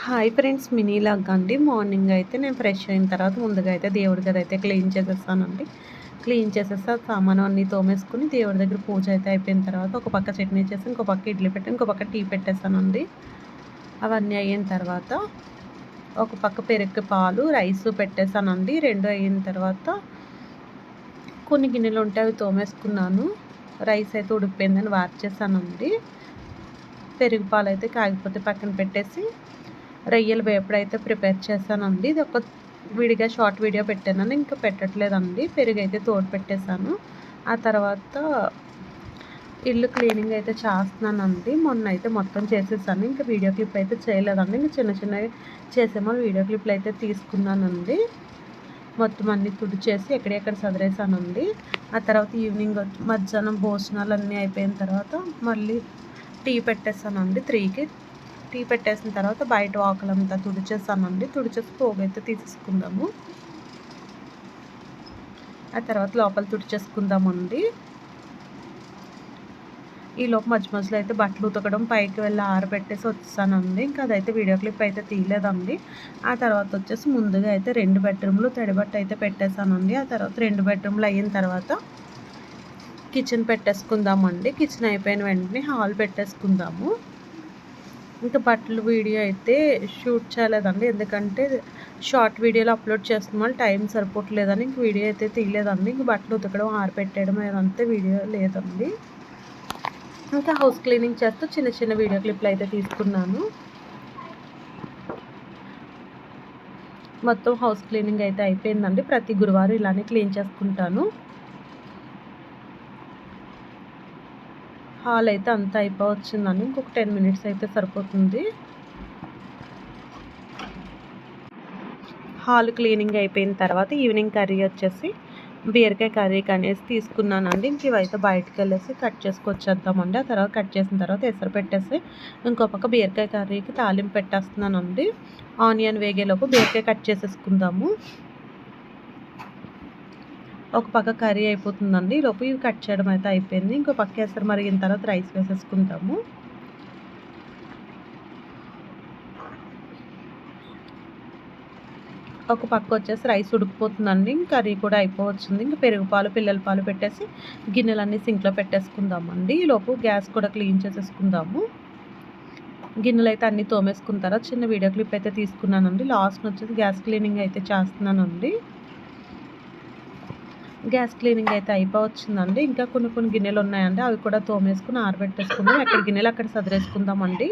Hi friends, mini log అండి. Morning అయితే నేను ఫ్రెష్ అయిన తర్వాత ముందుగా అయితే దేవుడి గది అయితే క్లీన్ చేసేస్తానండి. క్లీన్ చేసేసి సామాను అన్నీ తోమేసుకుని దేవుడి దగ్గర పూజ అయితే అయిపోయిన తర్వాత ఒక పక్క చట్నీ చేసి ఇంకో పక్క ఇడ్లీ పెట్టి ఇంకో పక్క టీ పెట్టేస్తానండి. అవన్నీ అయిన తర్వాత ఒక పక్క పెరుగు పాలు రైస్ పెట్టేసానండి. రెండు అయిన తర్వాత కొన్ని గిన్నెలు ఉంటే అవి తోమేసుకున్నాను. రైస్ అయితే ఉడికిపోయిందని వార్చేసానండి. పెరుగు పాలు అయితే కాగిపోతే పక్కన పెట్టేసి రొయ్యల వేపుడైతే ప్రిపేర్ చేశానండి. ఇది ఒక విడిగా షార్ట్ వీడియో పెట్టానని ఇంకా పెట్టట్లేదండి. పెరుగు అయితే తోడు పెట్టేశాను. ఆ తర్వాత ఇల్లు క్లీనింగ్ అయితే చేస్తున్నానండి. మొన్న అయితే మొత్తం చేసేసాను. ఇంకా వీడియో క్లిప్ అయితే చేయలేదండి. ఇంకా చిన్న చిన్నవి చేసేమో వీడియో క్లిప్లు అయితే తీసుకున్నానండి. మొత్తం అన్నీ తుడిచేసి ఎక్కడెక్కడ సదిరేసానండి. ఆ తర్వాత ఈవినింగ్ మధ్యాహ్నం భోజనాలు అన్నీ అయిపోయిన తర్వాత మళ్ళీ టీ పెట్టేస్తానండి 3కి. టీ పెట్టేసిన తర్వాత బయట వాకలంతా తుడిచేసానండి. తుడిచేసి పోగైతే తీసేసుకుందాము. ఆ తర్వాత లోపల తుడిచేసుకుందామండి. ఈలోపు మధ్య మధ్యలో అయితే బట్టలు ఉతకడం పైకి వెళ్ళి ఆరబెట్టేసి వచ్చేసానండి. ఇంకా అదైతే వీడియో క్లిప్ అయితే తీయలేదండి. ఆ తర్వాత వచ్చేసి ముందుగా అయితే 2 బెడ్రూమ్లు తడిబట్ట అయితే పెట్టేశానండి. ఆ తర్వాత 2 బెడ్రూమ్లు అయిన తర్వాత కిచెన్ పెట్టేసుకుందామండి. కిచెన్ అయిపోయిన వెంటనే హాల్ పెట్టేసుకుందాము. ఇంకా బట్టలు వీడియో అయితే షూట్ చేయలేదండి. ఎందుకంటే షార్ట్ వీడియోలో అప్లోడ్ చేస్తున్న వాళ్ళు టైం సరిపోవట్లేదని ఇంక వీడియో అయితే తీయలేదండి. ఇంక బట్టలు ఉతకడం ఆరబెట్టేయడం అదంతా వీడియో లేదండి. ఇంకా హౌస్ క్లీనింగ్ చేస్తూ చిన్న చిన్న వీడియో క్లిప్లు అయితే తీసుకున్నాను. మొత్తం హౌస్ క్లీనింగ్ అయితే అయిపోయిందండి. ప్రతి గురువారం ఇలానే క్లీన్ చేసుకుంటాను. హాల్ అయితే అంతా అయిపోవచ్చిందండి. ఇంకొక 10 మినిట్స్ అయితే సరిపోతుంది. హాల్ క్లీనింగ్ అయిపోయిన తర్వాత ఈవినింగ్ కర్రీ వచ్చేసి బీరకాయ కర్రీకి అనేసి తీసుకున్నానండి. ఇంక ఇవైతే బయటకు వెళ్ళేసి కట్ చేసుకొచ్చేద్దామండి. ఆ తర్వాత కట్ చేసిన తర్వాత ఎసరు పెట్టేసి ఇంకో పక్క బీరకాయ కర్రీకి తాలింపు పెట్టేస్తున్నానండి. ఆనియన్ వేగేలోపు బీరకాయ కట్ చేసేసుకుందాము. ఒక పక్క కర్రీ అయిపోతుందండి. ఈలోపు ఇవి కట్ చేయడం అయితే అయిపోయింది. ఇంకో పక్క ఎసరు మరిగిన తర్వాత రైస్ వేసేసుకుంటాము. ఒక పక్క వచ్చేసి రైస్ ఉడికిపోతుందండి. కర్రీ కూడా అయిపోవచ్చింది. ఇంక పెరుగు పాలు పిల్లల పాలు పెట్టేసి గిన్నెలన్నీ సింక్లో పెట్టేసుకుందామండి. ఈలోపు గ్యాస్ కూడా క్లీన్ చేసేసుకుందాము. గిన్నెలు అయితే అన్నీ తోమేసుకున్న తర్వాత చిన్న వీడియో క్లిప్ అయితే తీసుకున్నానండి. లాస్ట్ వచ్చేసి గ్యాస్ క్లీనింగ్ అయితే చేస్తున్నానండి. గ్యాస్ క్లీనింగ్ అయితే అయిపోవచ్చిందండి. ఇంకా కొన్ని గిన్నెలు ఉన్నాయండి. అవి కూడా తోమేసుకుని ఆరబెట్టేసుకుందాం. ఎక్కడ గిన్నెలు అక్కడ సదిరేసుకుందామండి.